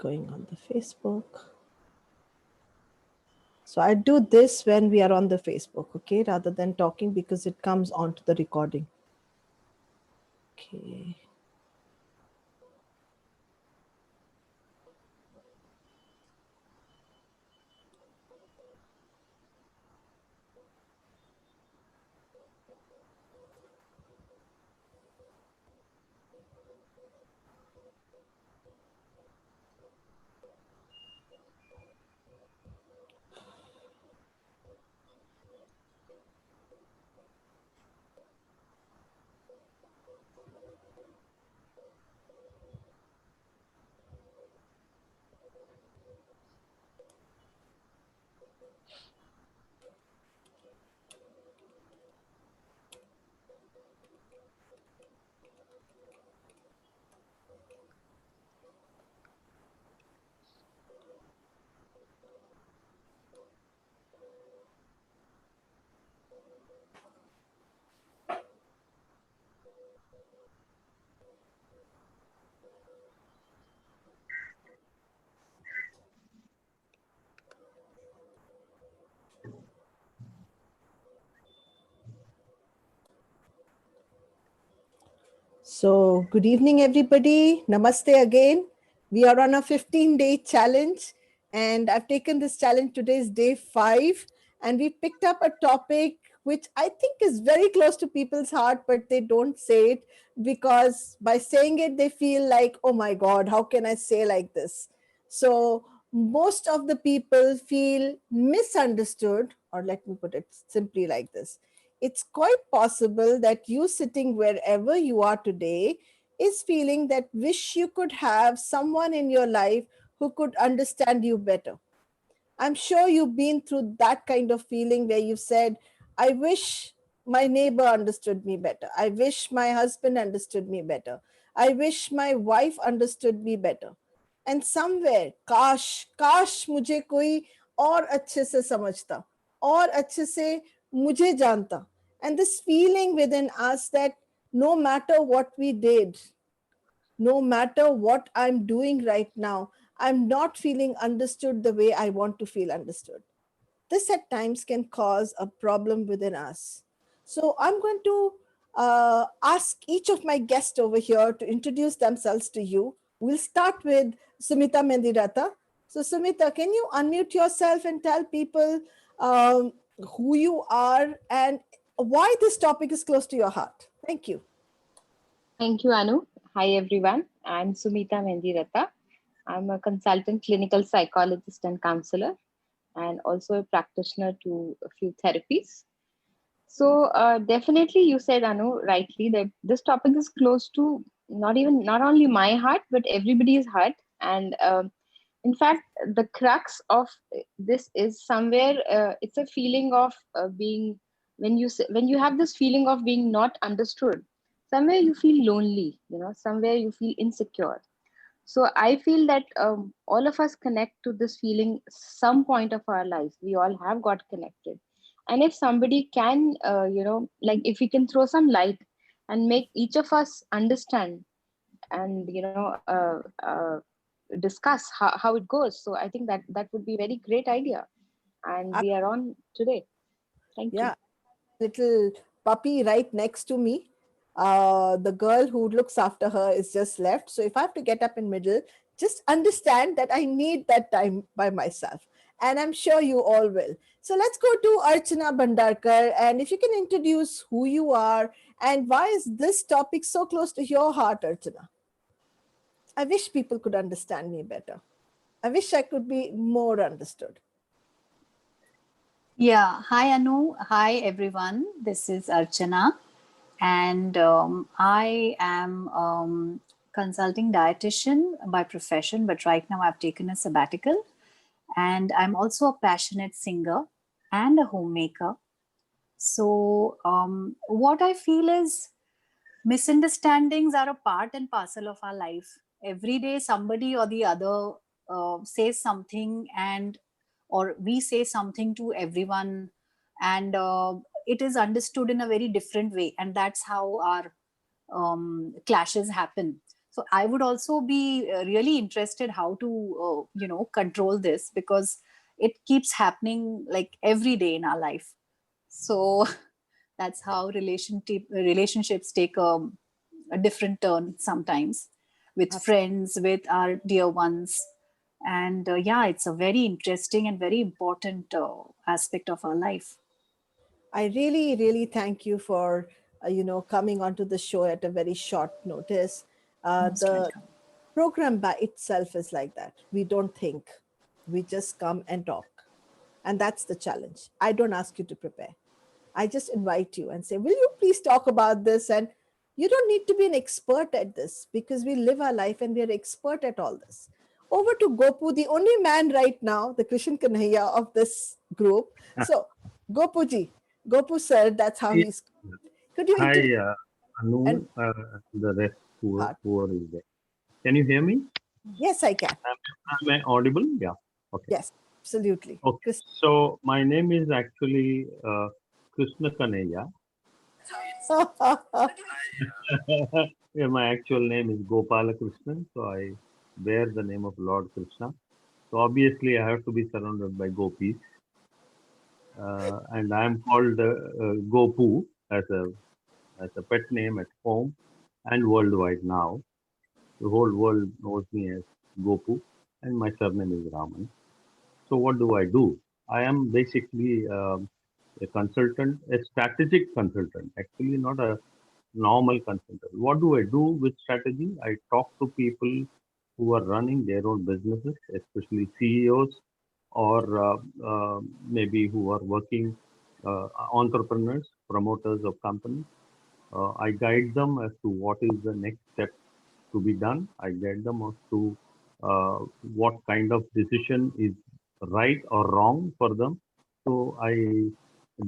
going on the Facebook. So I do this when we are on the Facebook, okay, rather than talking, because it comes onto the recording. Okay. So good evening, everybody. Namaste again. We are on a 15-day challenge, and I've taken this challenge. Today is day 5, and we picked up a topic which I think is very close to people's heart, but they don't say it, because by saying it, they feel like, oh my God, how can I say like this? So most of the people feel misunderstood, or let me put it simply like this. It's quite possible that you sitting wherever you are today is feeling that wish you could have someone in your life who could understand you better. I'm sure you've been through that kind of feeling where you said, I wish my neighbor understood me better. I wish my husband understood me better. I wish my wife understood me better. And somewhere, काश मुझे कोई और अच्छे से समझता, और अच्छे से मुझे जानता. And this feeling within us that no matter what we did, no matter what I'm doing right now, I'm not feeling understood the way I want to feel understood. This at times can cause a problem within us. So I'm going to ask each of my guests over here to introduce themselves to you. We'll start with Sumita Mendirata. So Sumita, can you unmute yourself and tell people who you are and why this topic is close to your heart? Thank you. Thank you, Anu. Hi, everyone. I'm Sumita Mendirata. I'm a consultant clinical psychologist and counselor, and also a practitioner to a few therapies. So, definitely, you said, Anu, rightly, that this topic is close to not only my heart, but everybody's heart. And in fact, the crux of this is somewhere it's a feeling of being when you have this feeling of being not understood. Somewhere you feel lonely, somewhere you feel insecure. So I feel that all of us connect to this feeling some point of our life. We all have got connected. And if somebody can, like if we can throw some light and make each of us understand and, discuss how it goes. So I think that would be a very great idea. And we are on today. Thank you. Little puppy right next to me. The girl who looks after her is just left. So if I have to get up in middle, just understand that I need that time by myself. And I'm sure you all will. So let's go to Archana Bhandarkar. And if you can introduce who you are and why is this topic so close to your heart, Archana? I wish people could understand me better. I wish I could be more understood. Yeah. Hi, Anu. Hi, everyone. This is Archana. And I am consulting dietitian by profession, but right now I've taken a sabbatical. And I'm also a passionate singer and a homemaker. So what I feel is misunderstandings are a part and parcel of our life. Every day, somebody or the other says something, or we say something to everyone, and it is understood in a very different way, and that's how our clashes happen. So I would also be really interested how to, control this, because it keeps happening like every day in our life. So that's how relationships take a different turn sometimes, with friends, with our dear ones. And yeah, it's a very interesting and very important aspect of our life. I really, really thank you for coming onto the show at a very short notice. Most The welcome. program by itself is like that. We don't think, we just come and talk, and that's the challenge. I don't ask you to prepare. I just invite you and say, will you please talk about this? And you don't need to be an expert at this, because we live our life and we are expert at all this. Over to Gopu, the only man right now, the Krishan Kanhaiya of this group. So, Gopuji, Gopu sir, that's how Yeah. he's. Could you Hi, introduce and Anu, the rest heart? who is there. Can you hear me? Yes, I can. Am I audible? Yeah. Okay. Yes, absolutely. Okay. Chris. So my name is actually Krishna Kaneya. Yeah, my actual name is Gopala Krishnan. So I bear the name of Lord Krishna. So obviously I have to be surrounded by gopis. And I am called Gopu as a pet name at home and worldwide now. The whole world knows me as Gopu, and my surname is Raman. So, what do I do? I am basically a consultant, a strategic consultant, actually, not a normal consultant. What do I do with strategy? I talk to people who are running their own businesses, especially CEOs or maybe who are working entrepreneurs, promoters of companies. I guide them as to what is the next step to be done. I guide them as to what kind of decision is right or wrong for them. So I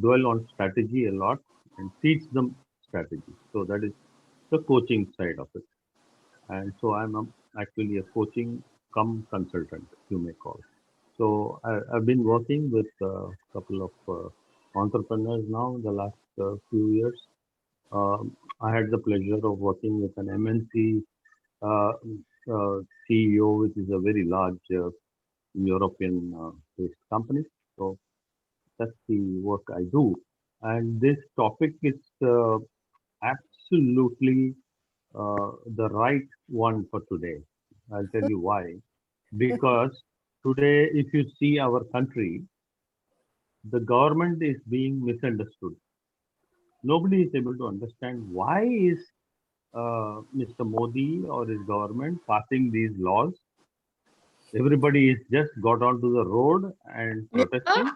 dwell on strategy a lot and teach them strategy. So that is the coaching side of it. And so actually a coaching come consultant, you may call. So I've been working with a couple of entrepreneurs now the last few years. I had the pleasure of working with an MNC CEO, which is a very large European based company. So that's the work I do. And this topic is absolutely the right one for today. I'll tell you why. Because today, if you see our country, the government is being misunderstood. Nobody is able to understand why is Mr. Modi or his government passing these laws. Everybody is just got onto the road and protesting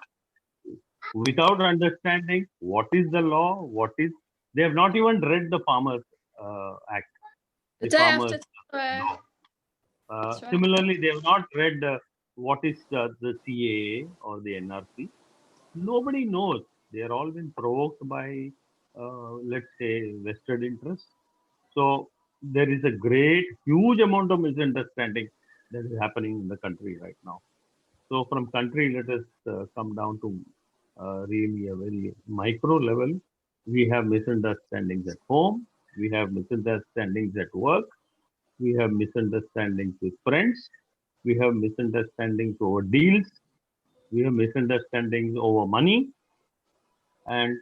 without understanding what is the law, what is. They have not even read the Farmers Act, The the day Farmers after tomorrow. Law. That's right. Similarly, they have not read what is the CAA or the NRC. Nobody knows. They are all been provoked by, let's say, vested interests. So there is a great, huge amount of misunderstanding that is happening in the country right now. So from country, let us come down to really a very micro level. We have misunderstandings at home. We have misunderstandings at work. We have misunderstandings with friends. We have misunderstandings over deals. We have misunderstandings over money. And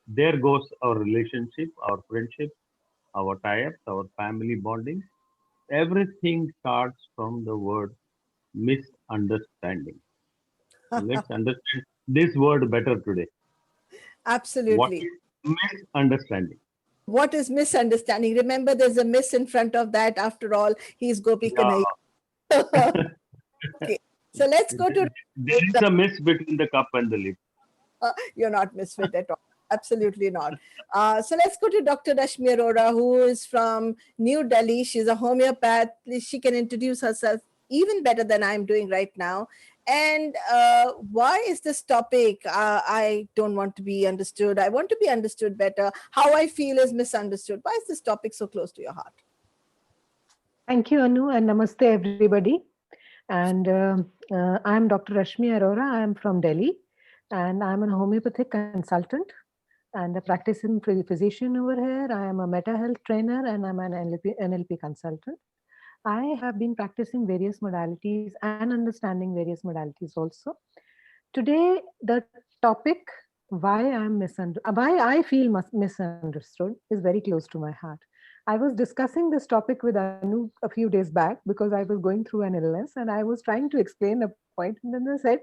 there goes our relationship, our friendship, our tie-ups, our family bonding. Everything starts from the word misunderstanding. So let's understand this word better today. What Absolutely. is misunderstanding? What is misunderstanding? Remember, there's a miss in front of that. After all, he's Gopi Kanhaiya. Yeah. Okay. So let's go to. There is a miss between the cup and the lip. You're not misfit at all. Absolutely not. So let's go to Dr. Rashmi Arora, who is from New Delhi. She's a homeopath. She can introduce herself even better than I'm doing right now. And why is this topic? I don't want to be understood. I want to be understood better. How I feel is misunderstood. Why is this topic so close to your heart? Thank you, Anu, and namaste, everybody. And I'm Dr. Rashmi Arora. I'm from Delhi, and I'm a homeopathic consultant and a practicing physician over here. I am a meta health trainer, and I'm an NLP consultant. I have been practicing various modalities and understanding various modalities also. Today, the topic why I feel misunderstood is very close to my heart. I was discussing this topic with Anu a few days back because I was going through an illness and I was trying to explain a point, and then I said,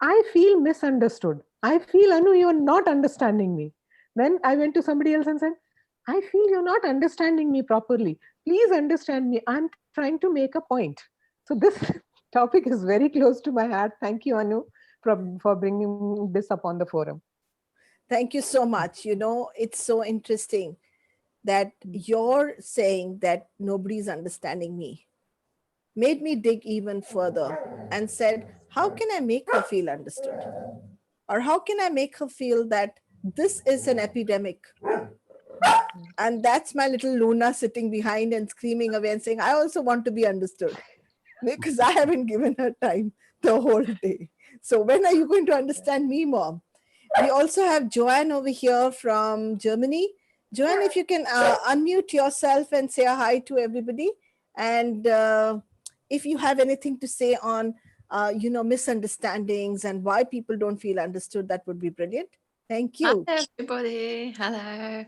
I feel misunderstood. I feel, Anu, you are not understanding me. Then I went to somebody else and said, I feel you're not understanding me properly. Please understand me. I'm trying to make a point. So this topic is very close to my heart. Thank you, Anu, for bringing this up on the forum. Thank you so much. It's so interesting that you're saying that nobody's understanding me. Made me dig even further and said, how can I make her feel understood? Or how can I make her feel that this is an epidemic? And that's my little Luna sitting behind and screaming away and saying, I also want to be understood, because I haven't given her time the whole day. So when are you going to understand me, Mom? We also have Joanne over here from Germany. Joanne, if you can unmute yourself and say a hi to everybody. And if you have anything to say on, misunderstandings and why people don't feel understood, that would be brilliant. Thank you. Hi, everybody. Hello.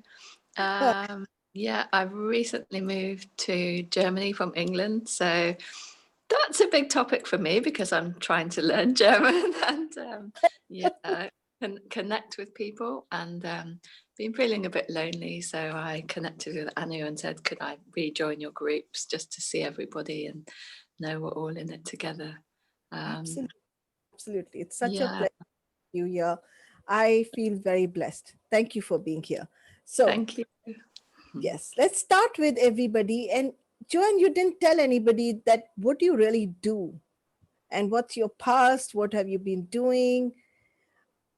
Yeah, I've recently moved to Germany from England. So that's a big topic for me because I'm trying to learn German and connect with people, and been feeling a bit lonely. So I connected with Anu and said, could I rejoin your groups just to see everybody and know we're all in it together? Absolutely. Absolutely. It's such a Yeah, pleasure to be here. I feel very blessed. Thank you for being here. So, thank you. yes, let's start with everybody. And Joanne, you didn't tell anybody that what do you really do? And what's your past? What have you been doing?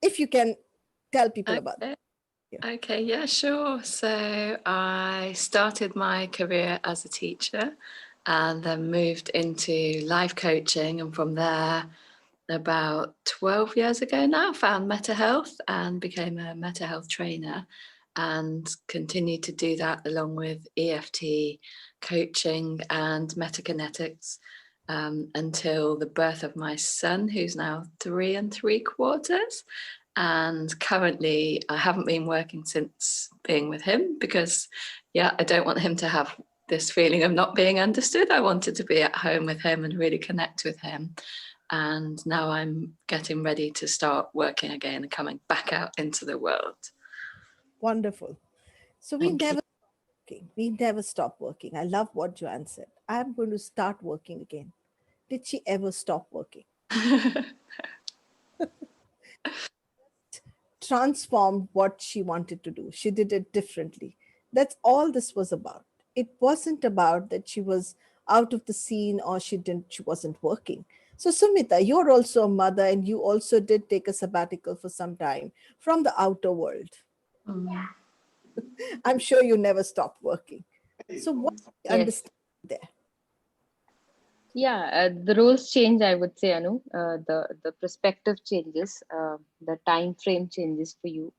If you can tell people about that. Okay. Yeah. Okay, yeah, sure. So I started my career as a teacher and then moved into life coaching. And from there, about 12 years ago now, found Meta Health and became a Meta Health trainer and continued to do that along with EFT coaching and metakinetics until the birth of my son, who's now 3 3/4. And currently, I haven't been working since being with him because, I don't want him to have this feeling of not being understood. I wanted to be at home with him and really connect with him. And now I'm getting ready to start working again and coming back out into the world. Wonderful. So Thank you. we never stop working. I love what Joanne said. I'm going to start working again. Did she ever stop working? Transformed what she wanted to do. She did it differently. That's all this was about. It wasn't about that she was out of the scene or she wasn't working. So Sumita, you're also a mother and you also did take a sabbatical for some time from the outer world. Mm. I'm sure you never stopped working. So what do you Yes. understand there? Yeah, the roles change, I would say, Anu. The perspective changes, the time frame changes for you.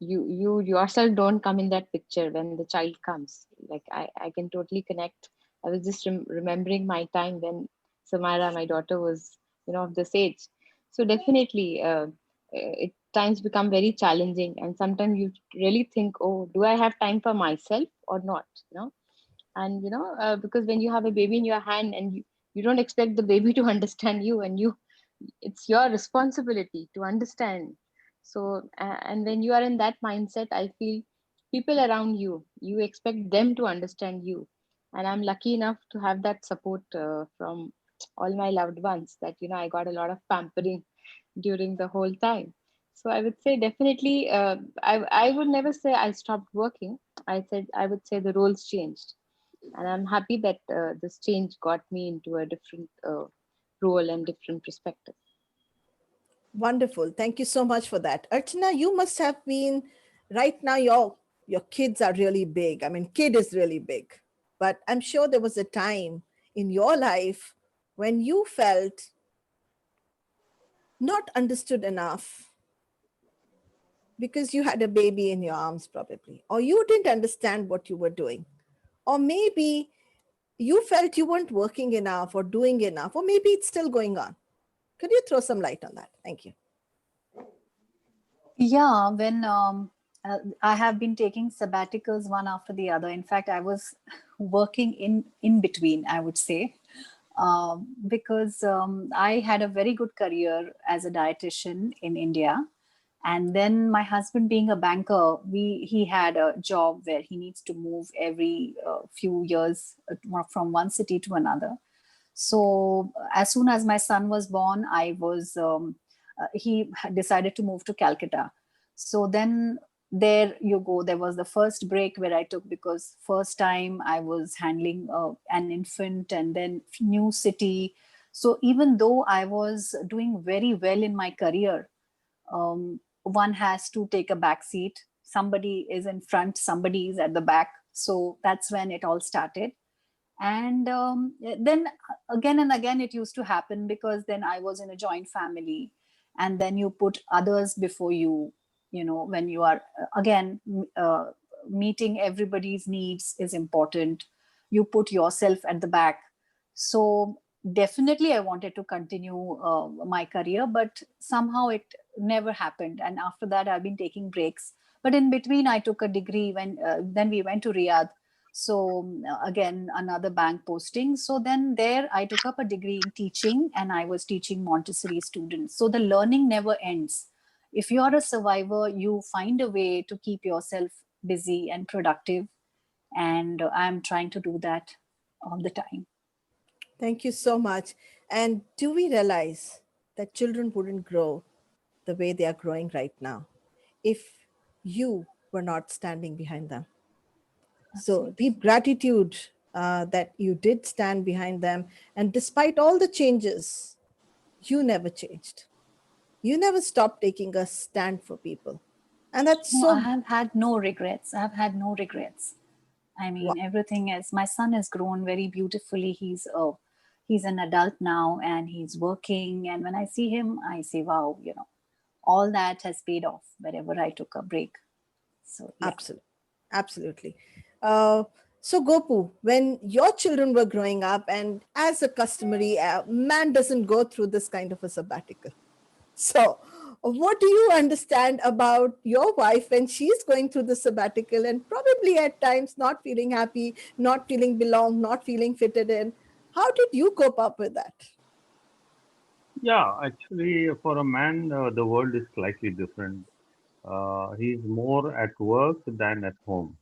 You yourself don't come in that picture when the child comes. Like I can totally connect. I was just remembering my time when Samara, my daughter, was of this age. So definitely, it times become very challenging, and sometimes you really think, oh, do I have time for myself or not? And because when you have a baby in your hand and you don't expect the baby to understand you, and it's your responsibility to understand. So and when you are in that mindset, I feel people around you expect them to understand you. And I'm lucky enough to have that support from all my loved ones, that I got a lot of pampering during the whole time. So I would say definitely, I would never say I stopped working. I would say the roles changed, and I'm happy that this change got me into a different role and different perspective. Wonderful. Thank you so much for that. Archana, you must have been right now your kids are really big. I mean, kid is really big. But I'm sure there was a time in your life when you felt not understood enough because you had a baby in your arms probably, or you didn't understand what you were doing. Or maybe you felt you weren't working enough or doing enough, or maybe it's still going on. Could you throw some light on that? Thank you. Yeah, when I have been taking sabbaticals one after the other. In fact, I was working in between, I would say, because I had a very good career as a dietitian in India. And then my husband being a banker, he had a job where he needs to move every few years from one city to another. So as soon as my son was born, he had decided to move to Calcutta. So then there you go. There was the first break where I took, because first time I was handling an infant and then new city. So even though I was doing very well in my career, one has to take a back seat. Somebody is in front, somebody is at the back. So that's when it all started. And then again and again it used to happen, because then I was in a joint family, and then you put others before you. When you are again meeting everybody's needs is important, you put yourself at the back. So definitely I wanted to continue my career, but somehow it never happened, and after that I've been taking breaks. But in between I took a degree when then we went to Riyadh. So again, another bank posting. So then there I took up a degree in teaching, and I was teaching Montessori students. So the learning never ends. If you are a survivor, you find a way to keep yourself busy and productive. And I'm trying to do that all the time. Thank you so much. And do we realize that children wouldn't grow the way they are growing right now if you were not standing behind them? So Absolutely. deep gratitude that you did stand behind them. And despite all the changes, you never changed. You never stopped taking a stand for people. And that's No, I so have had no regrets. I've had no regrets. I wow. mean, everything is. My son has grown very beautifully. He's an adult now, and he's working. And when I see him, I say, "Wow, all that has paid off wherever I took a break." So yeah. Absolutely. Absolutely. Uh, so, Gopu, when your children were growing up, and as a customary, man doesn't go through this kind of a sabbatical. So, what do you understand about your wife when she's going through the sabbatical and probably at times not feeling happy, not feeling belong, not feeling fitted in? How did you cope up with that? Yeah, actually, for a man, the world is slightly different. He's more at work than at home.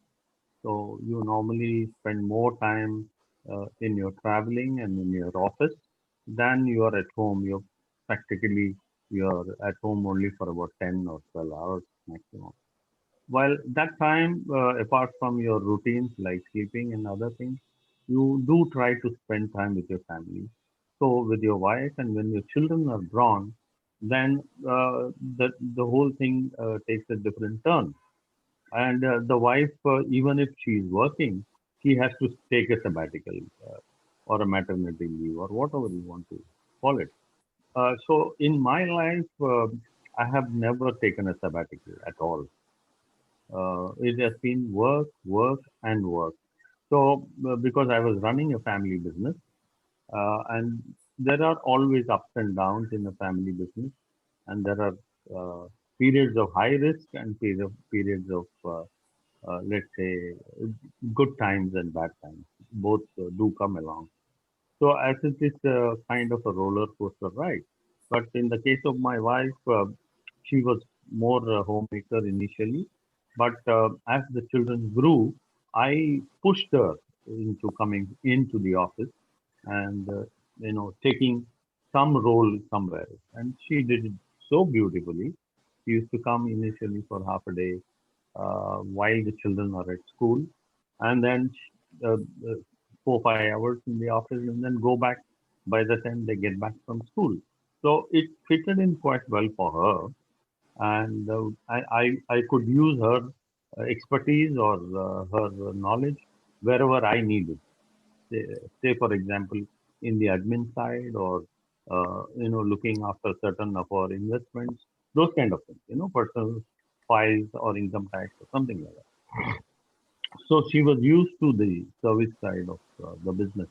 So you normally spend more time in your traveling and in your office than you are at home. You're at home only for about 10 or 12 hours maximum. While that time, apart from your routines like sleeping and other things, you do try to spend time with your family. So with your wife, and when your children are grown, then the whole thing takes a different turn. And the wife, even if she is working, she has to take a sabbatical or a maternity leave or whatever you want to call it. So in my life, I have never taken a sabbatical at all. It has been work, work, and work. So, because I was running a family business, and there are always ups and downs in a family business, and there are periods of high risk and periods of, let's say, good times and bad times. Both do come along. So, as it is kind of a roller coaster ride. But in the case of my wife, she was more a homemaker initially. But as the children grew, I pushed her into coming into the office and, taking some role somewhere. And she did it so beautifully. She used to come initially for half a day while the children are at school, and then uh, uh, 4 5 hours in the office, and then go back by the time they get back from school. So it fitted in quite well for her, and I could use her expertise or her knowledge wherever I needed. Say, say for example, in the admin side, or looking after certain of our investments, those kind of things, personal files or income tax or something like that. So she was used to the service side of the business,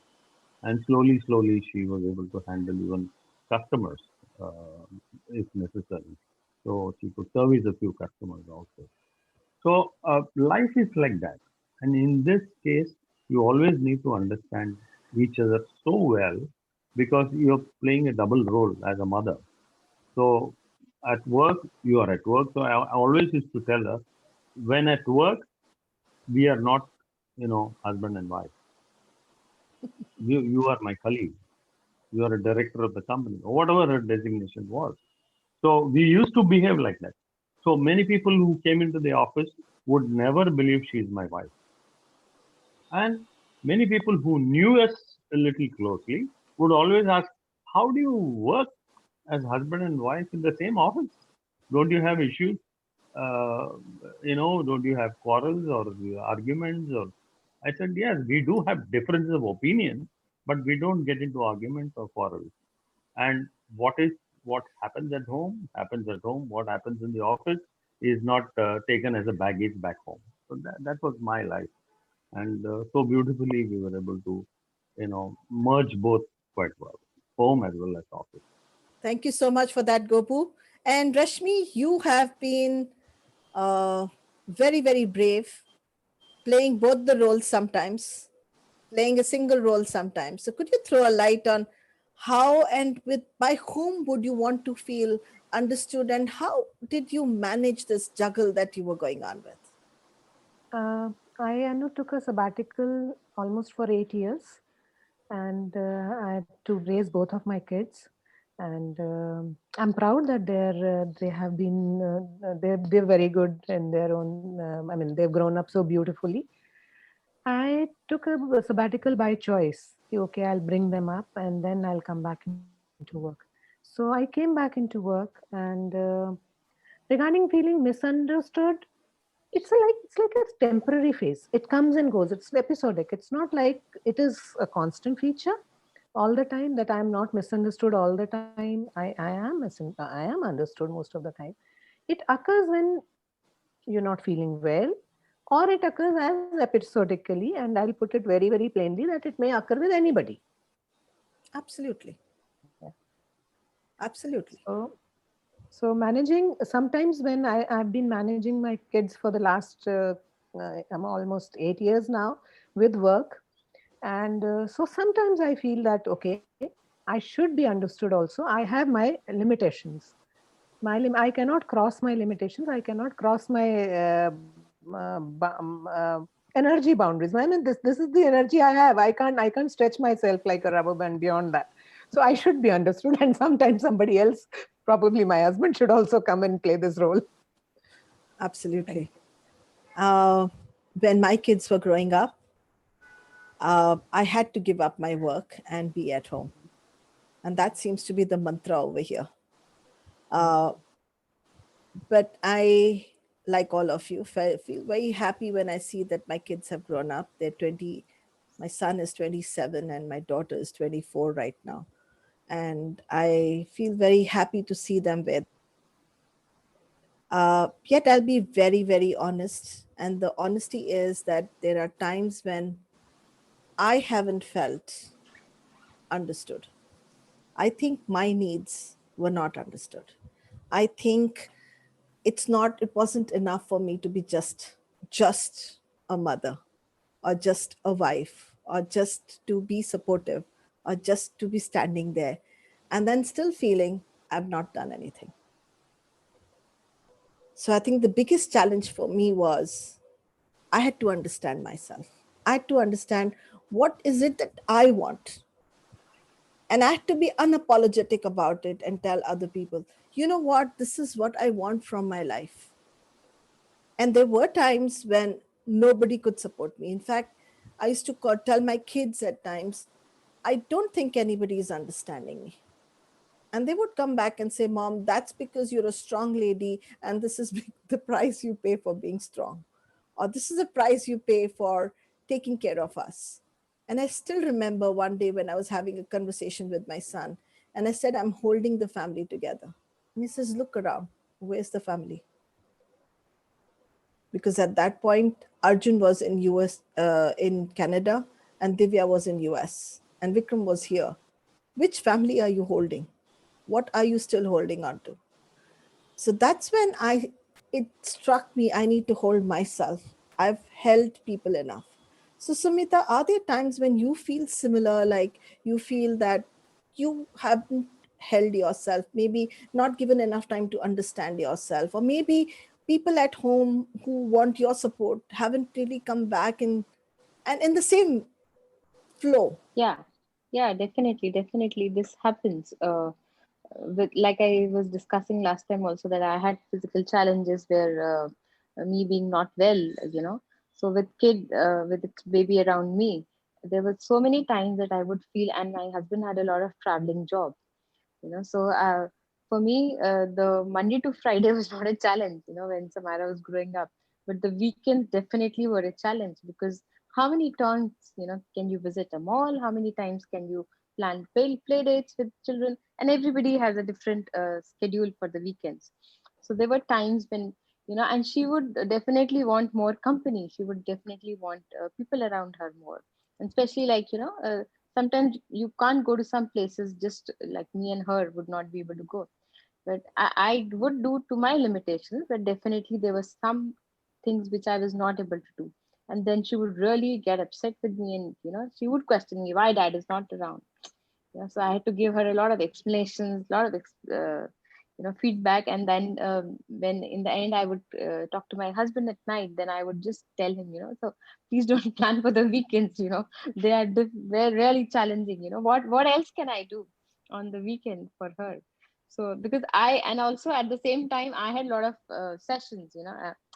and slowly she was able to handle even customers uh, if necessary. So she could service a few customers also. So life is like that, and in this case, you always need to understand each other so well because you're playing a double role as a mother. So at work, you are at work. So I always used to tell her, when at work, we are not, husband and wife. You are my colleague. You are a director of the company, or whatever her designation was. So we used to behave like that. So many people who came into the office would never believe she is my wife. And many people who knew us a little closely would always ask, how do you work as husband and wife in the same office? Don't you have issues? Uh, don't you have quarrels or arguments? Or I said, yes, we do have differences of opinion, but we don't get into arguments or quarrels. And what happens at home happens at home. What happens in the office is not taken as a baggage back home. So that was my life, and so beautifully we were able to, merge both quite well, home as well as office. Thank you so much for that, Gopu. And Rashmi, you have been uh, very, very brave, playing both the roles sometimes, playing a single role sometimes. So could you throw a light on how and with by whom would you want to feel understood, and how did you manage this juggle that you were going on with? I took a sabbatical almost for 8 years, and I had to raise both of my kids. And I'm proud that they have been they're very good in their own. I mean, they've grown up so beautifully. I took a sabbatical by choice. Okay, I'll bring them up and then I'll come back into work. So I came back into work, and regarding feeling misunderstood, it's like a temporary phase. It comes and goes. It's episodic. It's not like it is a constant feature all the time that I'm not misunderstood all the time. I am understood most of the time. It occurs when you're not feeling well, or it occurs as episodically, and I'll put it very, very plainly that it may occur with anybody. Absolutely. Yeah. Absolutely. So managing, sometimes when I've been managing my kids for the last I'm almost 8 years now with work, and so sometimes I feel that okay, I should be understood also. I have my limitations. I cannot cross my limitations. I cannot cross my energy boundaries. I mean, this is the energy I have. I can't stretch myself like a rubber band beyond that. So I should be understood, and sometimes somebody else, probably my husband, should also come and play this role. Absolutely. Uh, when my kids were growing up, I had to give up my work and be at home. And that seems to be the mantra over here. Uh, but I, like all of you, feel very happy when I see that my kids have grown up. They're 20, my son is 27 and my daughter is 24 right now. And I feel very happy to see them where. Yet I'll be very, very honest. And the honesty is that there are times when I haven't felt understood. I think my needs were not understood. I think it wasn't enough for me to be just a mother, or just a wife, or just to be supportive, or just to be standing there, and then still feeling I've not done anything. So I think the biggest challenge for me was I had to understand myself. I had to understand what is it that I want. And I had to be unapologetic about it and tell other people, you know what, this is what I want from my life. And there were times when nobody could support me. In fact, I used to tell my kids at times, I don't think anybody is understanding me. And they would come back and say, Mom, that's because you're a strong lady, and this is the price you pay for being strong. Or this is the price you pay for taking care of us. And I still remember one day when I was having a conversation with my son, and I said, I'm holding the family together. And he says, look around. Where's the family? because at that point Arjun was in US, in Canada, and Divya was in US, and Vikram was here. Which family are you holding? What are you still holding on to? So that's when it struck me, I need to hold myself. I've held people enough. So Sumita, are there times when you feel similar, like you feel that you haven't held yourself, maybe not given enough time to understand yourself, or maybe people at home who want your support haven't really come back and in the same flow? Yeah, yeah, definitely this happens. With, like I was discussing last time also, that I had physical challenges where me being not well, so with its baby around me, there were so many times that I would feel, and my husband had a lot of traveling job, so for me, the Monday to Friday was not a challenge, when Samara was growing up, but the weekends definitely were a challenge, because how many times, can you visit a mall, how many times can you plan play dates with children, and everybody has a different schedule for the weekends. So there were times when, and she would definitely want more company, she would definitely want people around her more, and especially like, sometimes you can't go to some places, just like me and her would not be able to go, but I would do to my limitations, but definitely there were some things which I was not able to do, and then she would really get upset with me, and she would question me why dad is not around. Yeah, so I had to give her a lot of explanations, a lot of feedback, and then when in the end I would talk to my husband at night, then I would just tell him, so please don't plan for the weekends. They're really challenging. What else can I do on the weekend for her? So because and also at the same time I had a lot of sessions.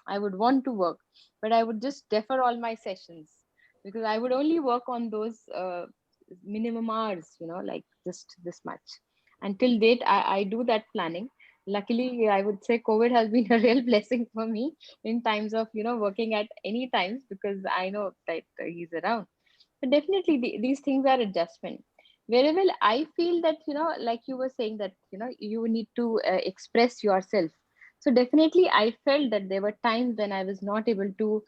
I would want to work, but I would just defer all my sessions, because I would only work on those minimum hours, like just this much. Until date, I do that planning. Luckily, I would say COVID has been a real blessing for me in times of, working at any times, because I know that he's around. But definitely these things are adjustment. Wherever I feel that, like you were saying that, you need to express yourself. So definitely I felt that there were times when I was not able to,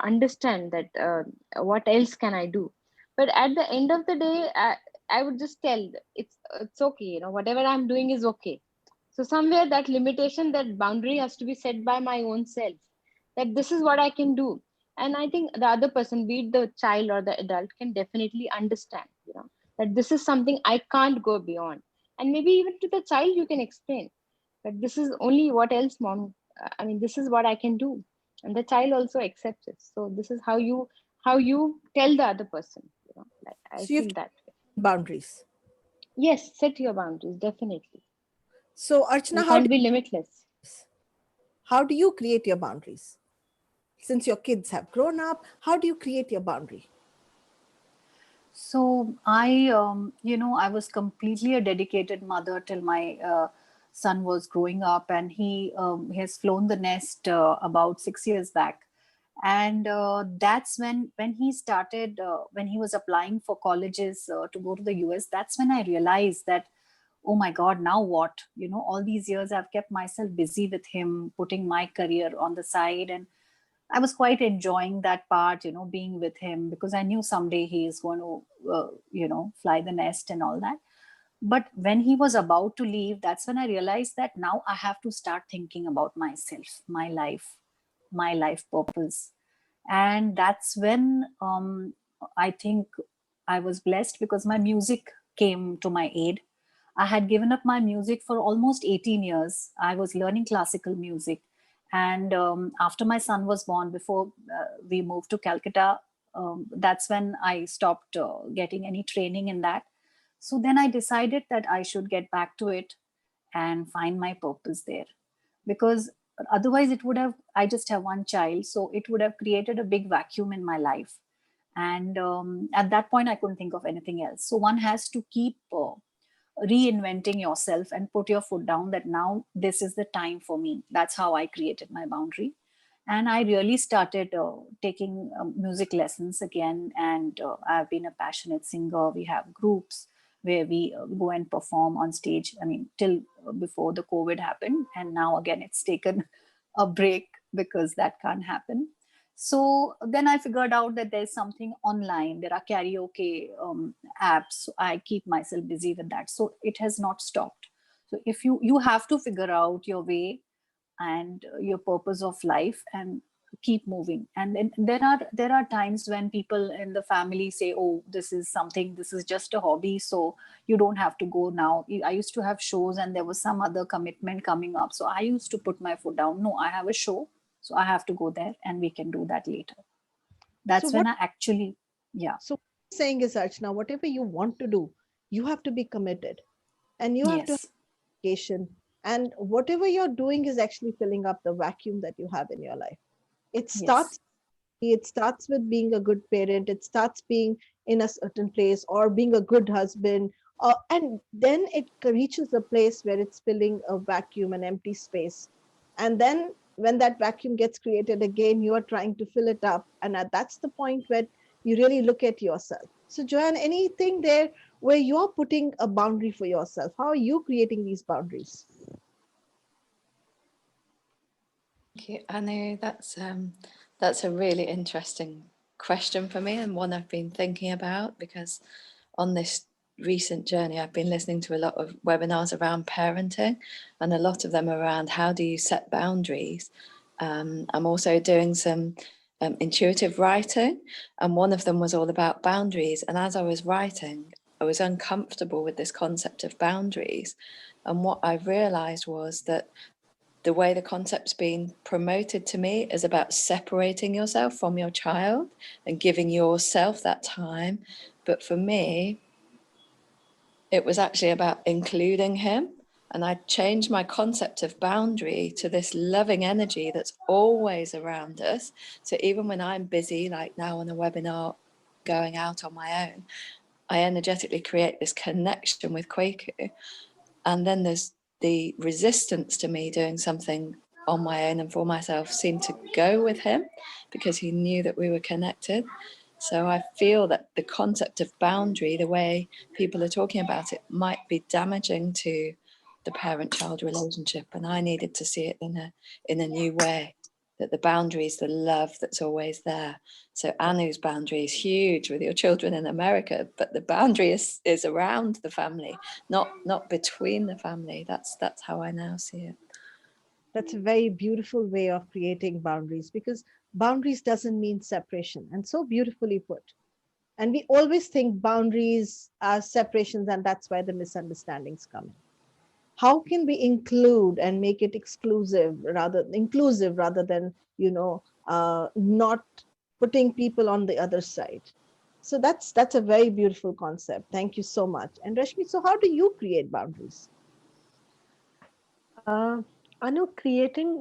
understand that what else can I do. But at the end of the day, I would just tell it's okay, whatever I'm doing is okay. So somewhere that limitation, that boundary has to be set by my own self, that this is what I can do. And I think the other person, be it the child or the adult, can definitely understand, that this is something I can't go beyond. And maybe even to the child you can explain that this is only what else, mom, I mean, this is what I can do, and the child also accepts it. So this is how you tell the other person, like I So you have feel to that way. set boundaries. Yes, set your boundaries, definitely. So You Archana, can't be limitless. how do you create your boundaries? Since your kids have grown up, how do you create your boundary? So I was completely a dedicated mother till my son was growing up, and he has flown the nest about 6 years back, and that's when he started when he was applying for colleges to go to the US. That's when I realized that, oh my God, now what? All these years I've kept myself busy with him, putting my career on the side, and I was quite enjoying that part, being with him, because I knew someday he is going to, fly the nest and all that. But when he was about to leave, that's when I realized that now I have to start thinking about myself, my life purpose. And that's when I think I was blessed, because my music came to my aid. I had given up my music for almost 18 years. I was learning classical music. And after my son was born, before we moved to Calcutta, that's when I stopped getting any training in that. So then I decided that I should get back to it and find my purpose there. Because otherwise, it would have, I just have one child. So it would have created a big vacuum in my life. And at that point, I couldn't think of anything else. So one has to keep reinventing yourself and put your foot down that now this is the time for me. That's how I created my boundary. And I really started taking music lessons again. And I've been a passionate singer. We have groups where we go and perform on stage. I mean, till before the COVID happened. And now again, it's taken a break because that can't happen. So then I figured out that there's something online. There are karaoke apps. So I keep myself busy with that. So it has not stopped. So if you have to figure out your way and your purpose of life and keep moving. And then there are times when people in the family say, oh, this is something, this is just a hobby, so you don't have to go now. I used to have shows and there was some other commitment coming up, so I used to put my foot down. No, I have a show, so I have to go there and we can do that later. So That's when what I actually, yeah. so what you're saying is, Archana, whatever you want to do, you have to be committed and you have to have Yes. dedication. And whatever you're doing is actually filling up the vacuum that you have in your life. It Yes. starts it starts with being a good parent, it starts being in a certain place or being a good husband, and then it reaches a place where it's filling a vacuum, an empty space. And then when that vacuum gets created again, you are trying to fill it up, and that's the point where you really look at yourself. So Joanne, anything there where you're putting a boundary for yourself? How are you creating these boundaries? Thank you, Anu. That's a really interesting question for me and one I've been thinking about, because on this recent journey I've been listening to a lot of webinars around parenting, and a lot of them around how do you set boundaries. I'm also doing some intuitive writing, and one of them was all about boundaries. And as I was writing, I was uncomfortable with this concept of boundaries. And what I realized was that the way the concept's been promoted to me is about separating yourself from your child and giving yourself that time. But for me, it was actually about including him. And I changed my concept of boundary to this loving energy that's always around us. So even when I'm busy, like now on a webinar, going out on my own, I energetically create this connection with Kwaku. And then there's the resistance to me doing something on my own and for myself seemed to go with him because he knew that we were connected. So I feel that the concept of boundary, the way people are talking about it, might be damaging to the parent-child relationship, and I needed to see it in a new way. That the boundary is the love that's always there. So Anu's boundary is huge with your children in America, but the boundary is around the family, not between the family. That's how I now see it. That's a very beautiful way of creating boundaries, because boundaries doesn't mean separation, and so beautifully put. And we always think boundaries are separations, and that's why the misunderstandings come in. How can we include and make it inclusive rather than not putting people on the other side? So that's a very beautiful concept. Thank you so much. And Rashmi, so how do you create boundaries? I know creating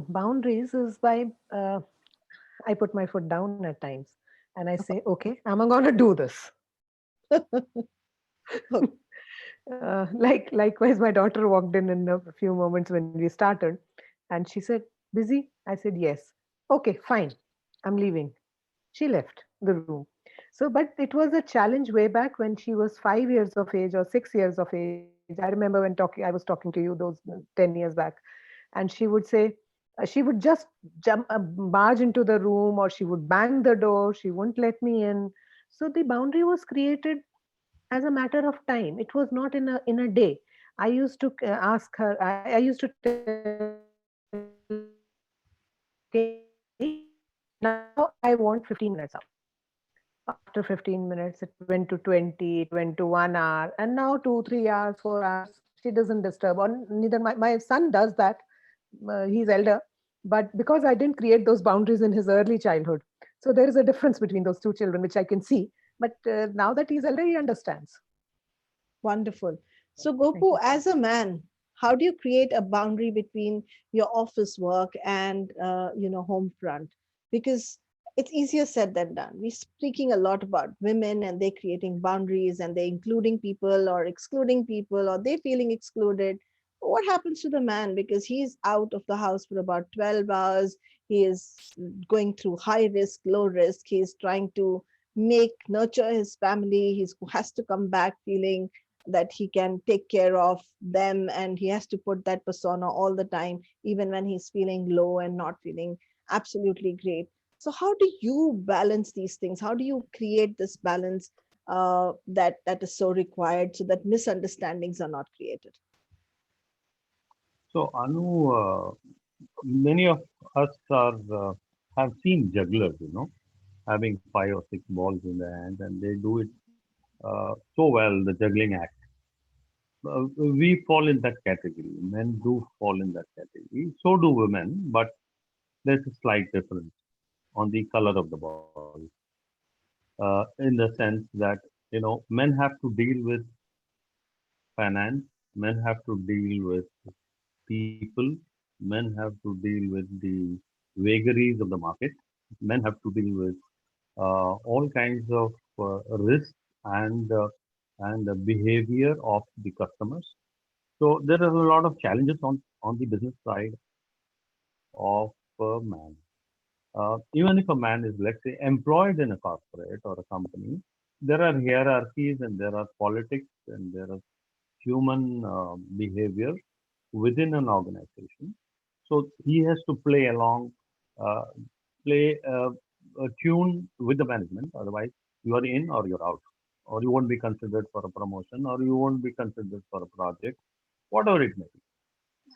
boundaries is by I put my foot down at times and I say, okay, I'm going to do this. Likewise, my daughter walked in a few moments when we started, and she said, "Busy?" I said, "Yes." "Okay, fine. I'm leaving." She left the room. So, but it was a challenge way back when she was 5 years of age or 6 years of age. I remember when I was talking to you those 10 years back, and she would say, she would just barge into the room, or she would bang the door. She wouldn't let me in. So the boundary was created as a matter of time. It was not in a day. I used to ask her, I used to tell her, okay, now I want 15 minutes out. After 15 minutes, it went to 20, it went to 1 hour, and now 2, 3 hours, 4 hours. She doesn't disturb, or neither my son does that. He's elder, but because I didn't create those boundaries in his early childhood, so there is a difference between those two children, which I can see. But now that he's elder, he understands. Wonderful. So Thank Gopu, you. as a man, how do you create a boundary between your office work and home front? Because it's easier said than done. We're speaking a lot about women and they creating boundaries and they including people or excluding people or they feeling excluded. What happens to the man? Because he's out of the house for about 12 hours. He is going through high risk, low risk. He's trying to nurture his family. He has to come back feeling that he can take care of them, and he has to put that persona all the time, even when he's feeling low and not feeling absolutely great. So how do you balance these things? How do you create this balance that is so required so that misunderstandings are not created? So, Anu, many of us are have seen jugglers, having 5 or 6 balls in their hands, and they do it so well, the juggling act. We fall in that category. Men do fall in that category. So do women, but there's a slight difference on the color of the ball. In the sense that, men have to deal with finance, men have to deal with people, men have to deal with the vagaries of the market, men have to deal with all kinds of risks and the behavior of the customers. So there are a lot of challenges on the business side of a man. Even if a man is, let's say, employed in a corporate or a company, there are hierarchies and there are politics and there are human behavior within an organization. So he has to play along, uh, play a tune with the management. Otherwise, you are in or you're out, or you won't be considered for a promotion, or you won't be considered for a project, whatever it may be.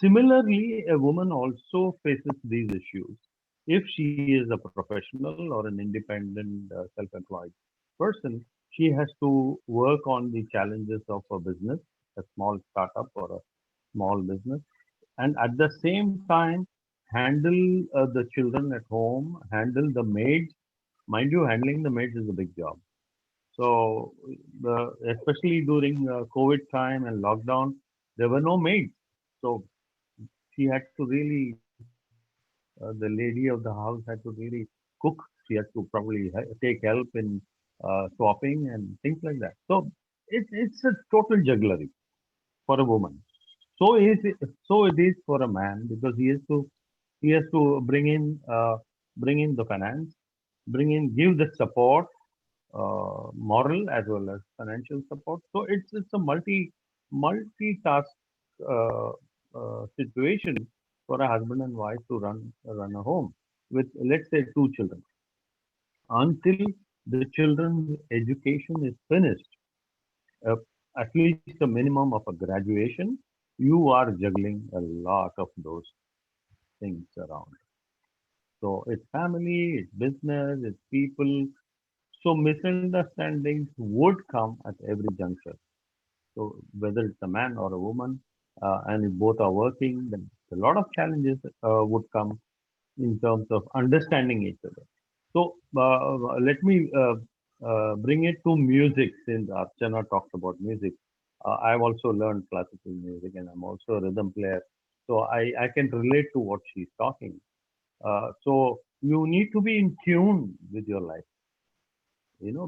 Similarly, a woman also faces these issues if she is a professional or an independent, self-employed person. She has to work on the challenges of a business, a small startup or a small business, and at the same time handle the children at home, handle the maids. Mind you, handling the maids is a big job. So, especially during COVID time and lockdown, there were no maids. So she had to really, the lady of the house had to really cook. She had to probably take help in swapping and things like that. So it's a total jugglery for a woman. So is it, so it is for a man, because he has to bring in the finance, give the support, moral as well as financial support. So it's a multitask uh, situation for a husband and wife to run a home with, let's say, 2 children. Until the children's education is finished, uh, at least a minimum of a graduation, you are juggling a lot of those things around. So it's family, it's business, it's people. So misunderstandings would come at every juncture. So whether it's a man or a woman, and if both are working, then a lot of challenges would come in terms of understanding each other. So let me bring it to music, since Archana talked about music. I've also learned classical music and I'm also a rhythm player. So I can relate to what she's talking. So you need to be in tune with your life.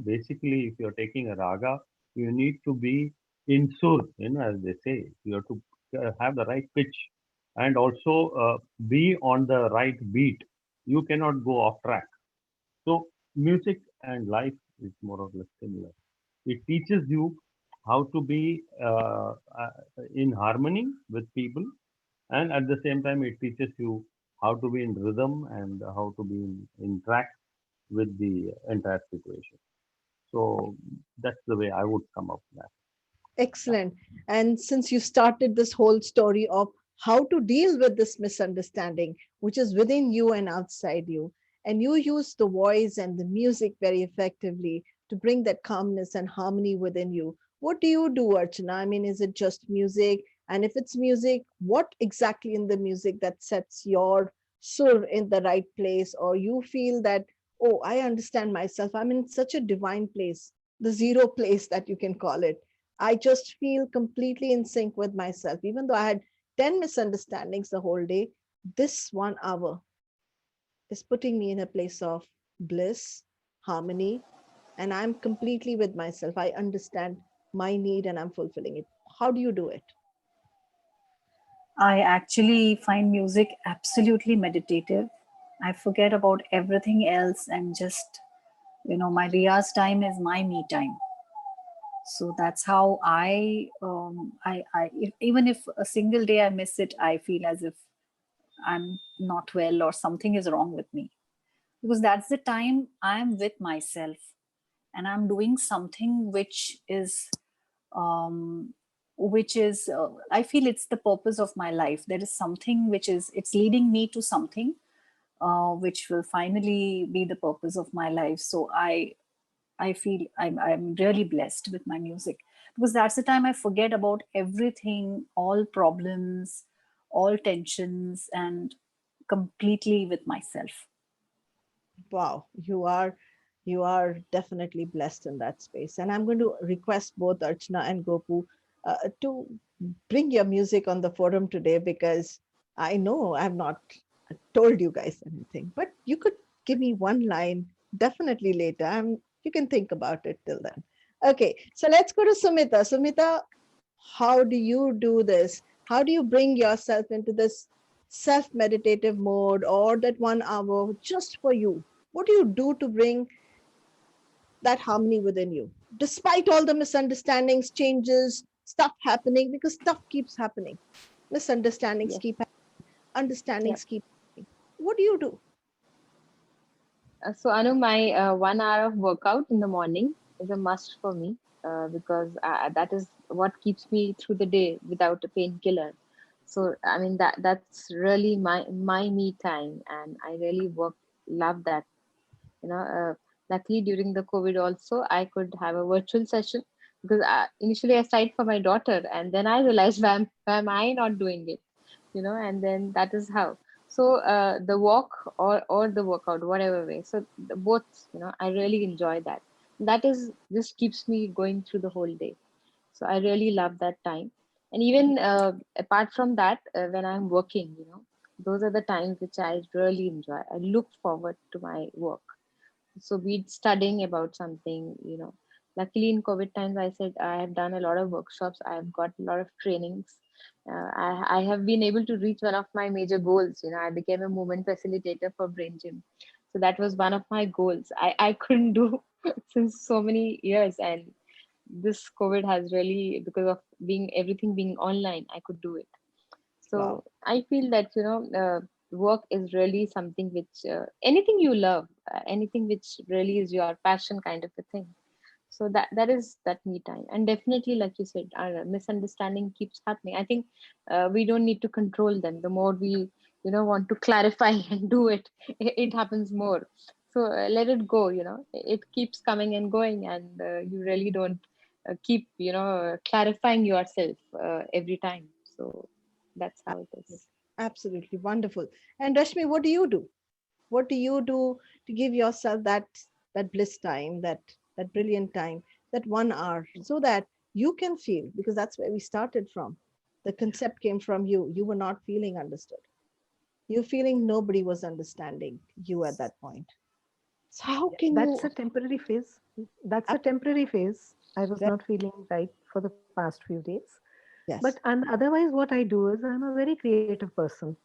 Basically, if you're taking a raga, you need to be in sur, as they say. You have to have the right pitch and also be on the right beat. You cannot go off track. So music and life is more or less similar. It teaches you how to be in harmony with people, and at the same time, it teaches you how to be in rhythm and how to be in track with the entire situation. So that's the way I would sum up that. Excellent. And since you started this whole story of how to deal with this misunderstanding, which is within you and outside you, and you use the voice and the music very effectively to bring that calmness and harmony within you. What do, Archana? I mean, is it just music? And if it's music, what exactly in the music that sets your sur in the right place? Or you feel that, oh, I understand myself. I'm in such a divine place, the zero place that you can call it. I just feel completely in sync with myself. Even though I had 10 misunderstandings the whole day, this 1 hour is putting me in a place of bliss, harmony, and I'm completely with myself. I understand my need and I'm fulfilling it. How do you do it? I actually find music absolutely meditative. I forget about everything else and just, my Riyaz time is my me time. So that's how even if a single day I miss it, I feel as if I'm not well or something is wrong with me, because that's the time I'm with myself and I'm doing something um, which is I feel it's the purpose of my life. There is something it's leading me to something which will finally be the purpose of my life. So I feel I'm really blessed with my music, because that's the time I forget about everything, all problems, all tensions, and completely with myself. Wow, you are definitely blessed in that space. And I'm going to request both Archana and Gopu to bring your music on the forum today, because I know I've not told you guys anything, but you could give me one line definitely later. You can think about it till then. Okay, so let's go to Sumita. Sumita, how do you do this? How do you bring yourself into this self meditative mode, or that 1 hour just for you? What do you do to bring that harmony within you, despite all the misunderstandings, changes, stuff happening? Because stuff keeps happening, misunderstandings Yes. keep happening, Yeah. understandings keep happening. What do you do? So Anu, my 1 hour of workout in the morning is a must for me, because that is what keeps me through the day without a painkiller. So I mean that's really my me time, and I really love that. Luckily during the COVID also I could have a virtual session, because initially I started for my daughter, and then I realized why am I not doing it, and then that is how. So the walk or the workout, whatever way. So both, I really enjoy that. That is just keeps me going through the whole day. So I really love that time. And even apart from that, when I'm working, those are the times which I really enjoy. I look forward to my work. So be it studying about something. Luckily in COVID times, I said I have done a lot of workshops, I have got a lot of trainings. I have been able to reach one of my major goals. I became a movement facilitator for brain gym. So that was one of my goals I couldn't do since so many years. And this COVID has really, because of being everything being online, I could do it. Wow. So I feel that work is really something which anything you love, anything which really is your passion, kind of a thing. So that is that me time. And definitely, like you said, misunderstanding keeps happening. I think we don't need to control them. The more we want to clarify and do it, it happens more. So let it go. It keeps coming and going, and you really don't keep clarifying yourself every time. So that's how it is. Absolutely wonderful. And Rashmi, what do you do? What do you do to give yourself that bliss time, that brilliant time, that 1 hour, so that you can feel? Because that's where we started from. The concept came from you. You were not feeling understood. You're feeling nobody was understanding you at that point. So how Yeah, can that's you? a temporary phase. That's a temporary phase. I was not feeling right for the past few days. But Yes. and otherwise, what I do is I'm a very creative person.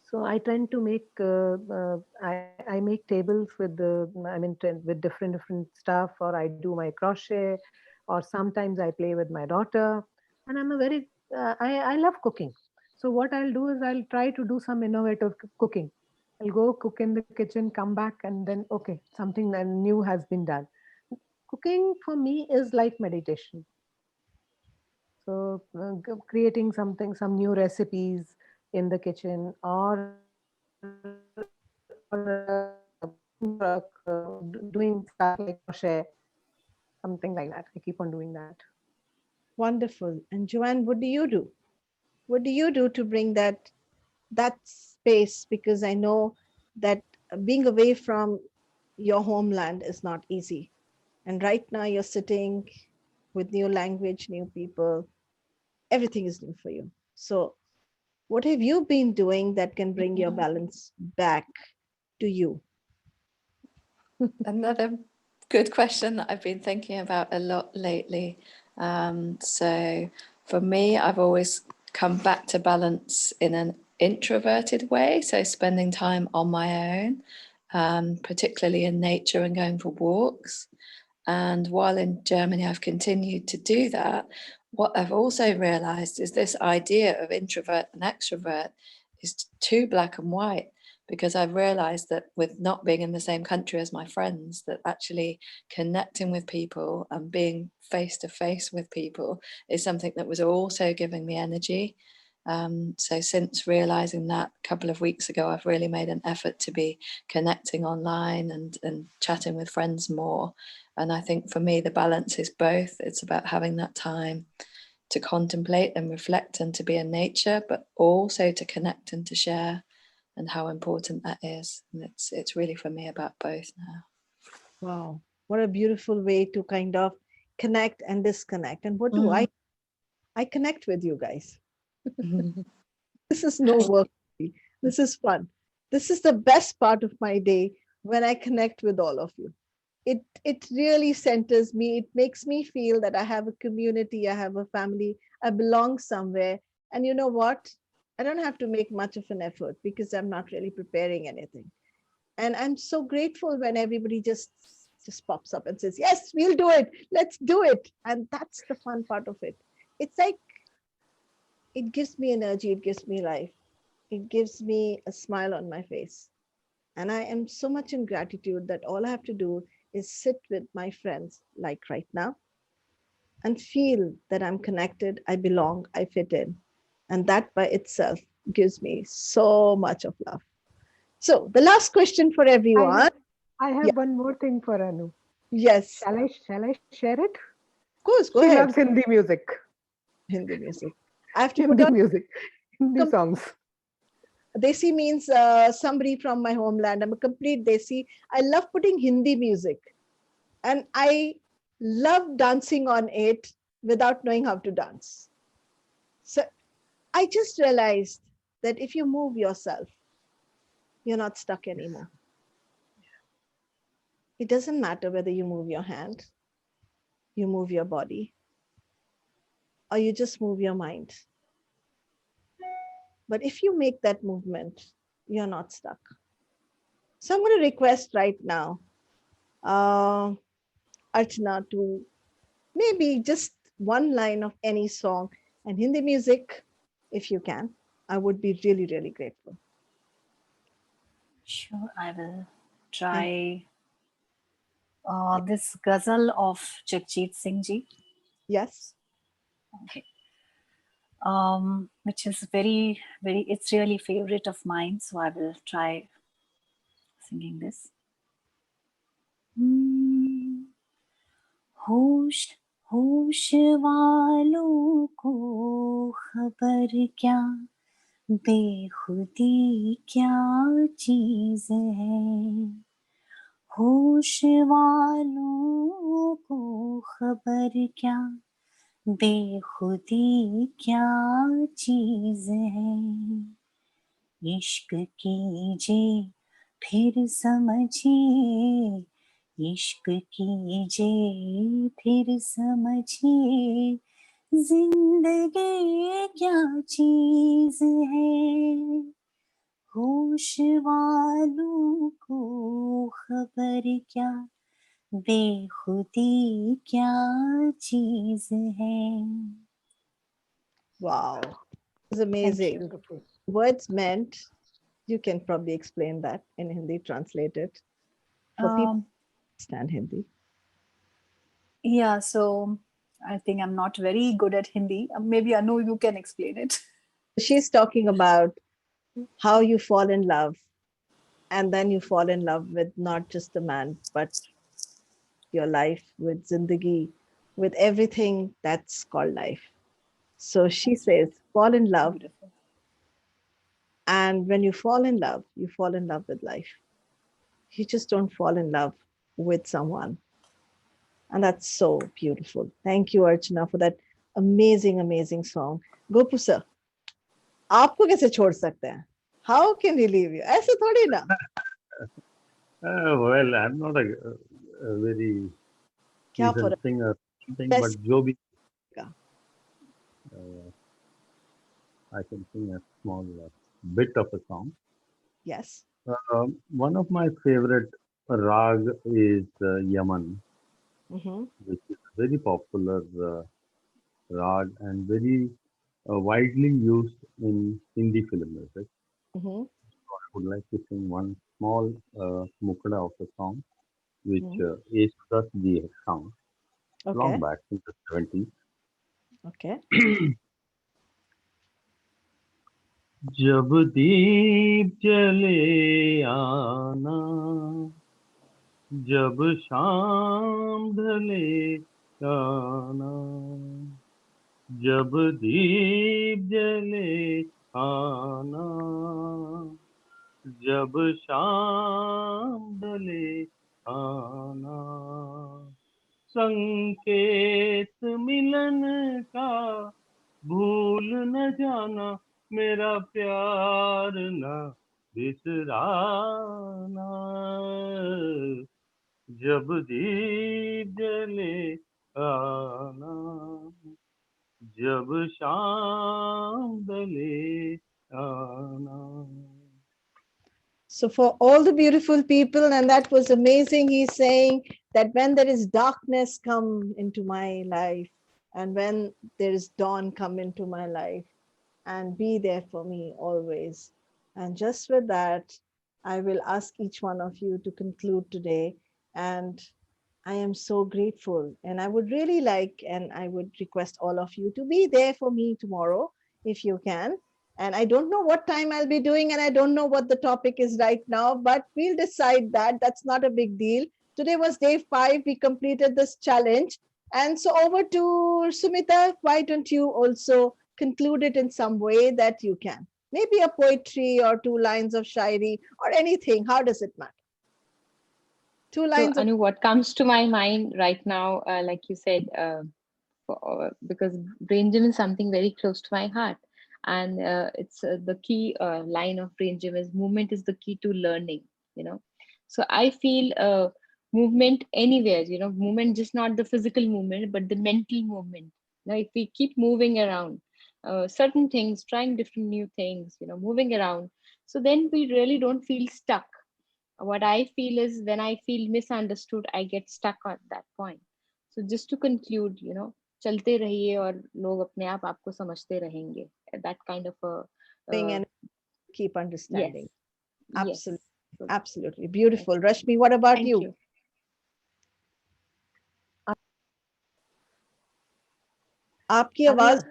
So I tend to make I make tables with with different stuff, or I do my crochet, or sometimes I play with my daughter. And I'm a very I love cooking. So what I'll do is I'll try to do some innovative cooking. I'll go cook in the kitchen, come back, and then okay, something new has been done. Cooking for me is like meditation. So creating something, some new recipes in the kitchen, doing stuff like crochet, something like that. I keep on doing that. Wonderful. And Joanne, what do you do? What do you do to bring that space? Because I know that being away from your homeland is not easy. And right now you're sitting with new language, new people, everything is new for you. So what have you been doing that can bring your balance back to you? Another good question that I've been thinking about a lot lately. So for me, I've always come back to balance in an introverted way. So spending time on my own, particularly in nature and going for walks. And while in Germany, I've continued to do that. What I've also realized is this idea of introvert and extrovert is too black and white, because I've realized that with not being in the same country as my friends, that actually connecting with people and being face to face with people is something that was also giving me energy. So since realizing that a couple of weeks ago, I've really made an effort to be connecting online and chatting with friends more. And I think for me, the balance is both. It's about having that time to contemplate and reflect and to be in nature, but also to connect and to share, and how important that is. And it's really for me about both now. Wow, what a beautiful way to kind of connect and disconnect. And what do I connect with you guys. This is no work. This is fun. This is the best part of my day, when I connect with all of you. It really centers me. It makes me feel that I have a community, I have a family, I belong somewhere. And you know what? I don't have to make much of an effort, because I'm not really preparing anything. And I'm so grateful when everybody just pops up and says, yes, we'll do it. Let's do it. And that's the fun part of it. It's like, it gives me energy, it gives me life, it gives me a smile on my face. And I am so much in gratitude that all I have to do is sit with my friends, like right now, and feel that I'm connected, I belong, I fit in. And that by itself gives me so much of love. So the last question for everyone. I have one more thing for Anu. Yes. Shall I share it? Of course, go She ahead. loves Hindi music. Hindi music. I have to Hindi put on music, Hindi songs. Desi means somebody from my homeland. I'm a complete Desi. I love putting Hindi music, and I love dancing on it without knowing how to dance. So I just realized that if you move yourself, you're not stuck anymore. It doesn't matter whether you move your hand, you move your body, or you just move your mind. But if you make that movement, you're not stuck. So I'm going to request right now Archana to maybe just one line of any song and Hindi music, if you can. I would be really, really grateful. Sure, I will try this ghazal of Jagjit Singh ji. Yes. Okay. Which is very, it's really favorite of mine. So I will try singing this. होश होश वालों को खबर क्या, बेखुदी क्या चीज है। होश वालों को खबर क्या, बेखुदी क्या चीज है। इश्क कीजिए फिर समझिए, इश्क कीजिए फिर समझिए, जिंदगी क्या चीज है। होश वालों को खबर क्या, बेखुदी क्या चीज है। Wow. It's amazing. Beautiful. Words meant, you can probably explain that in Hindi, translate it for people who understand Hindi. Yeah, so I think I'm not very good at Hindi. Maybe Anu, you can explain it. She's talking about how you fall in love, and then you fall in love with not just a man, but your life, with Zindagi, with everything that's called life. So she says, fall in love. Beautiful. And when you fall in love with life. You just don't fall in love with someone. And that's so beautiful. Thank you, Archana, for that amazing, amazing song. Gopu sir, आपको कैसे छोड़ सकते हैं? How can we leave you? ऐसे थोड़ी ना. Well, I'm not a very क्या decent फर्क? singer, but Best जो भी का. I can sing a small bit of a song. Yes. One of my favorite rag is Yaman. which is a very popular rag and very widely used in Hindi film music. Mm-hmm. I would like to sing one small mukda of a song which Mm-hmm. Yesudas ji had sung long Okay. back in the 70s. Okay. जब दीप जले आना, जब शाम ढले आना, जब दीप जले आना, जब शाम ढले आना, संकेत मिलन का भूल न जाना, मेरा प्यार न बिसराना, जब दीप जले आना, जब शाम ढले आना. So, for all the beautiful people, and that was amazing, he's saying that when there is darkness come into my life, and when there is dawn come into my life, and be there for me always. And just with that, I will ask each one of you to conclude today. And I am so grateful. And I would really like, and I would request all of you to be there for me tomorrow if you can. And I don't know what time I'll be doing, and I don't know what the topic is right now, but we'll decide that. That's not a big deal. Today was day 5. We completed this challenge. And so, over to Sumita. Why don't you also conclude it in some way that you can? Maybe a poetry or 2 lines of shairi or anything. How does it matter? Two So, lines of. Anu, what comes to my mind right now, like you said, because brain gym is something very close to my heart, and it's the key line of brain gym is movement is the key to learning. You know, so I feel movement anywhere. Movement just not the physical movement, but the mental movement. If we keep moving around, certain things, trying different new things, moving around, so then we really don't feel stuck. What I feel is when I feel misunderstood, I get stuck at that point. So just to conclude, चलते रहिए और लोग अपने आप आपको समझते रहेंगे. That kind of a And keep yes, understanding. yes. Absolutely. So Absolutely. Beautiful. Rashmi, what about thank you? you. आपकी Anu, आवाज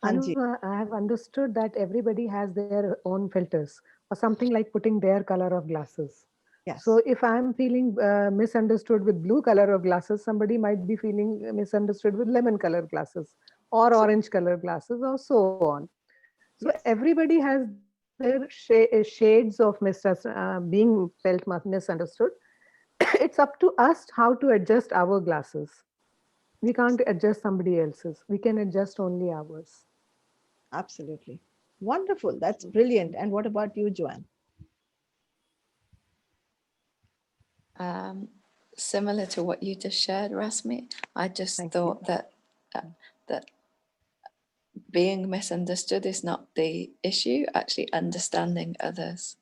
हाँ जी. I have understood that everybody has their own filters or something like putting their color of glasses. Yes. So if I'm feeling misunderstood with blue color of glasses, somebody might be feeling misunderstood with lemon color glasses or orange color glasses or so on. So Yes. everybody has their shades of being felt misunderstood. It's up to us how to adjust our glasses. We can't adjust somebody else's. We can adjust only ours. Absolutely. Wonderful. That's brilliant. And what about you, Joanne? Um, Similar to what you just shared, Rasmi, I just Thank you. thought that that being misunderstood is not the issue. Actually, understanding others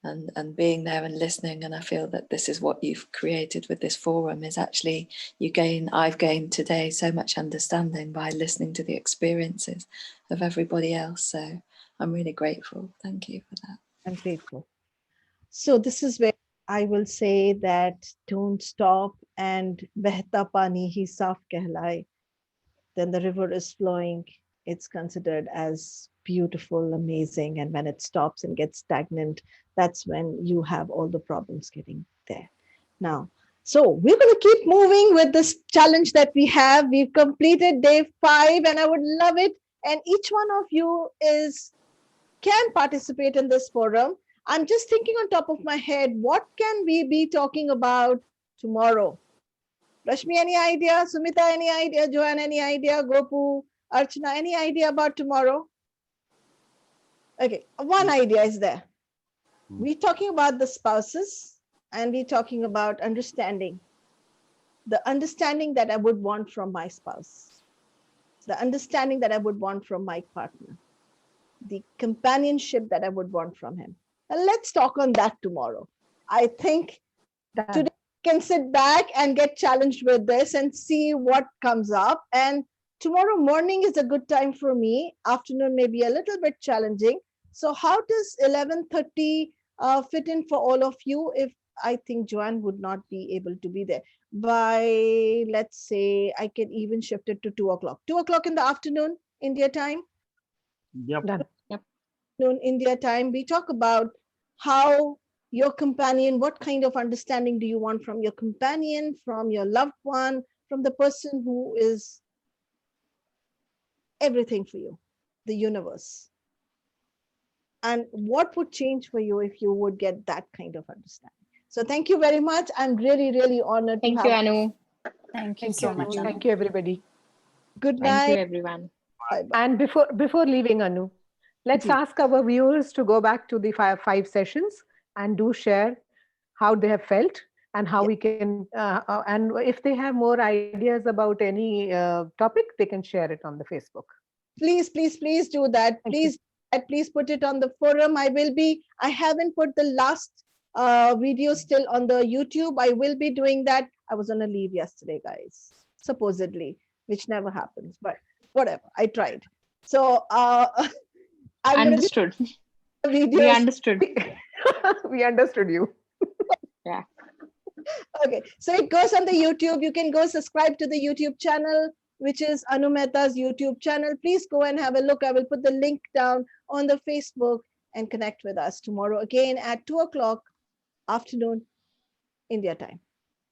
and being there and listening. And I feel that this is what you've created with this forum is actually I've gained today so much understanding by listening to the experiences of everybody else. So I'm really grateful. Thank you for that. I'm grateful. So this is where I will say that don't stop and behta pani hi saaf kehlai. Then the river is flowing. It's considered as beautiful, amazing. And when it stops and gets stagnant, that's when you have all the problems getting there. Now, so we're going to keep moving with this challenge that we have. We've completed day 5, and I would love it. And each one of you can participate in this forum. I'm just thinking on top of my head, what can we be talking about tomorrow? Rashmi, any idea? Sumita, any idea? Joanne, any idea? Gopu, Archana, any idea about tomorrow? Okay, one idea is there. We're talking about the spouses, and we're talking about understanding. The understanding that I would want from my spouse, the understanding that I would want from my partner, the companionship that I would want from him. And let's talk on that tomorrow. I think Done. today can sit back and get challenged with this and see what comes up. And tomorrow morning is a good time for me. Afternoon may be a little bit challenging. So how does 11:30 fit in for all of you? If I think Joanne would not be able to be there by, let's say, I can even shift it to 2 o'clock. 2 o'clock in the afternoon, India time. Yep. Done. Noon India time. We talk about how your companion, what kind of understanding do you want from your companion, from your loved one, from the person who is everything for you, the universe. And what would change for you if you would get that kind of understanding? So thank you very much. I'm really, really honored to Thank you, have. Anu. Thank you Thank so you. much, Anu. Thank you, everybody. Good Thank night. you, everyone. Bye-bye. And before leaving, Anu, let's Ji. ask our viewers to go back to the five sessions and do share how they have felt and how we can, and if they have more ideas about any topic, they can share it on the Facebook. Please, please, please do that. Thank you. Please put it on the forum. I haven't put the last video still on the YouTube. I will be doing that. I was on a leave yesterday, guys, supposedly, which never happens, but whatever, I tried. So I'm going to do Understood. We videos. understood. We understood you. Yeah. Okay, so it goes on the YouTube. You can go subscribe to the YouTube channel, which is Anu Mehta's YouTube channel. Please go and have a look. I will put the link down on the Facebook and connect with us tomorrow again at 2 o'clock afternoon India time.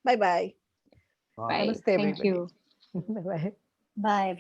Bye-bye. Bye. Namaste, Thank everybody. you. Bye-bye. Bye, everyone.